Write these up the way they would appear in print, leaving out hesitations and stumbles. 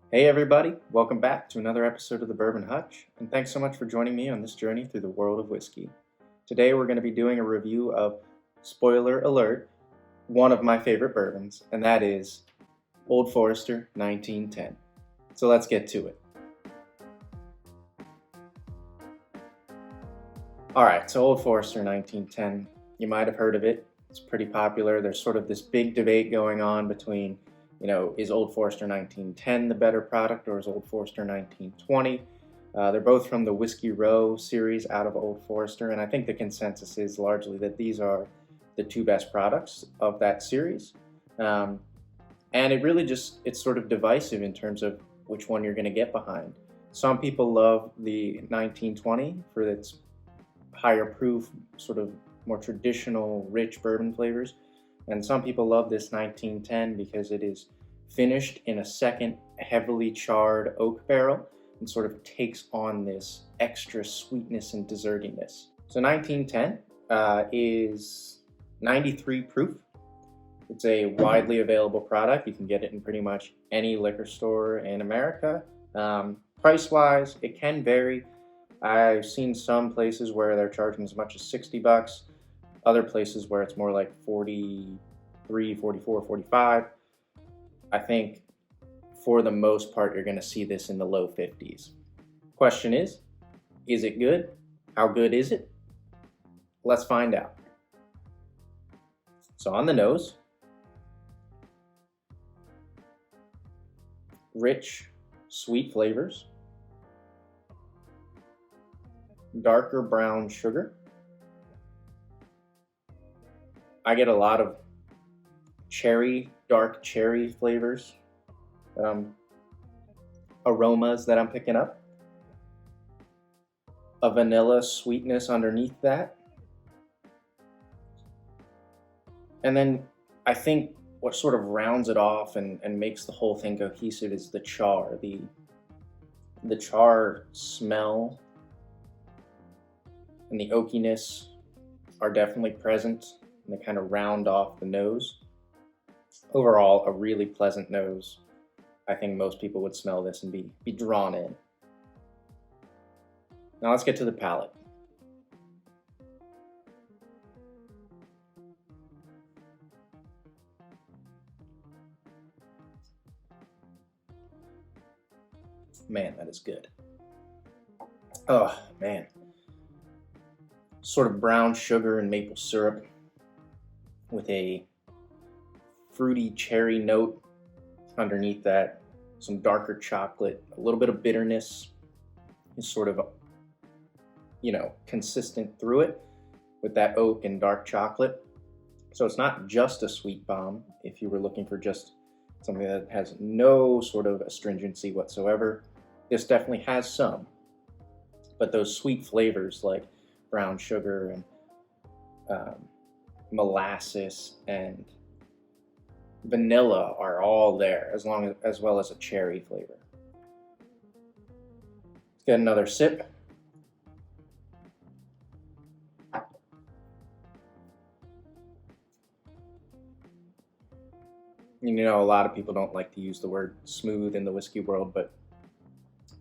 Hey everybody, welcome back to another episode of the Bourbon Hutch, and thanks so much for joining me on this journey through the world of whiskey. Today we're going to be doing a review of, spoiler alert, one of my favorite bourbons, and that is Old Forester 1910. So let's get to it. Alright, so Old Forester 1910, you might have heard of it. It's pretty popular. There's sort of this big debate going on between is Old Forester 1910 the better product or is Old Forester 1920? They're both from the Whiskey Row series out of Old Forester, and I think the consensus is largely that these are the two best products of that series. And it's sort of divisive in terms of which one you're going to get behind. Some people love the 1920 for its higher proof, sort of more traditional, rich bourbon flavors. And some people love this 1910 because it is finished in a second heavily charred oak barrel and sort of takes on this extra sweetness and dessertiness. So 1910 is 93 proof. It's a widely available product. You can get it in pretty much any liquor store in America. Price-wise, it can vary. I've seen some places where they're charging as much as $60. Other places where it's more like 43, 44, 45. I think for the most part, you're going to see this in the low 50s. Question is it good? How good is it? Let's find out. So on the nose, rich, sweet flavors, darker brown sugar. I get a lot of dark cherry flavors, aromas that I'm picking up. A vanilla sweetness underneath that. And then I think what sort of rounds it off and makes the whole thing cohesive is the char. The char smell and the oakiness are definitely present. And they kind of round off the nose. Overall, a really pleasant nose. I think most people would smell this and be drawn in. Now let's get to the palate. Man, that is good. Oh, man. Sort of brown sugar and maple syrup with a fruity cherry note underneath that, some darker chocolate, a little bit of bitterness is sort of, consistent through it with that oak and dark chocolate. So it's not just a sweet bomb if you were looking for just something that has no sort of astringency whatsoever. This definitely has some, but those sweet flavors like brown sugar and molasses and vanilla are all there, as well as a cherry flavor. Let's get another sip. A lot of people don't like to use the word smooth in the whiskey world, but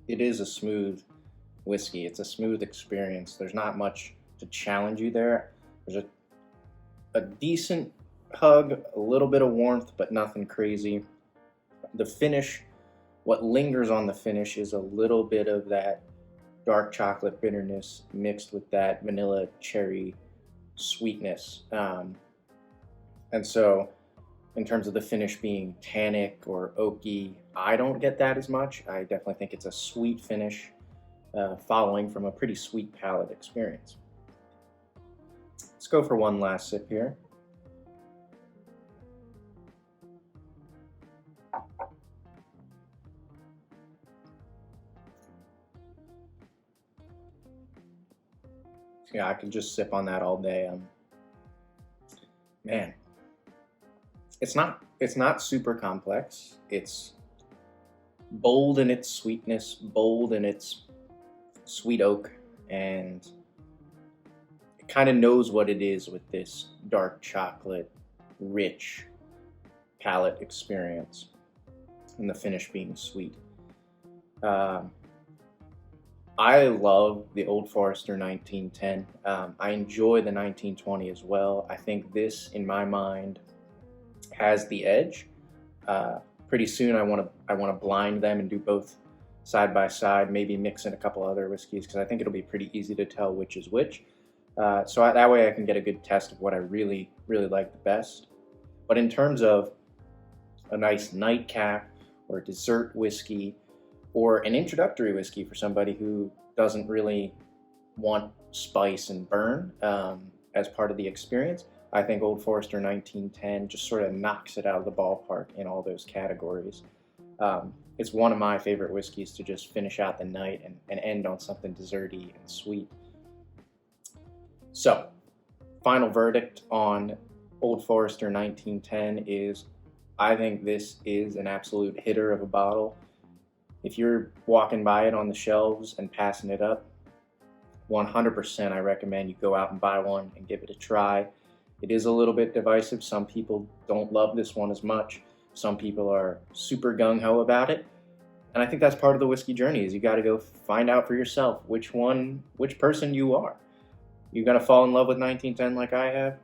it is a smooth whiskey. It's a smooth experience. There's not much to challenge you there. There's a decent hug, a little bit of warmth, but nothing crazy. The finish, what lingers on the finish is a little bit of that dark chocolate bitterness mixed with that vanilla cherry sweetness. And so in terms of the finish being tannic or oaky, I don't get that as much. I definitely think it's a sweet finish following from a pretty sweet palate experience. Let's go for one last sip here. Yeah, I could just sip on that all day. Man, it's not super complex. It's bold in its sweetness, bold in its sweet oak, and it kind of knows what it is with this dark chocolate, rich palate experience, and the finish being sweet. Um, I love the Old Forester 1910. I enjoy the 1920 as well. I think this, in my mind, has the edge. Uh, Pretty soon, I want to blind them and do both side by side. Maybe mix in a couple other whiskeys because I think it'll be pretty easy to tell which is which. That way, I can get a good test of what I really like the best. But in terms of a nice nightcap or a dessert whiskey or an introductory whiskey for somebody who doesn't really want spice and burn as part of the experience, I think Old Forester 1910 just sort of knocks it out of the ballpark in all those categories. It's one of my favorite whiskeys to just finish out the night and end on something desserty and sweet. So, final verdict on Old Forester 1910 is I think this is an absolute hitter of a bottle. If you're walking by it on the shelves and passing it up, 100% I recommend you go out and buy one and give it a try. It is a little bit divisive. Some people don't love this one as much. Some people are super gung-ho about it. And I think that's part of the whiskey journey is you got to go find out for yourself which person you are. You going to fall in love with 1910 like I have?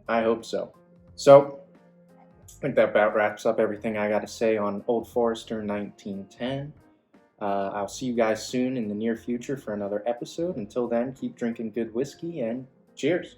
I hope so. So, I think that about wraps up everything I got to say on Old Forester 1910. I'll see you guys soon in the near future for another episode. Until then, keep drinking good whiskey and cheers.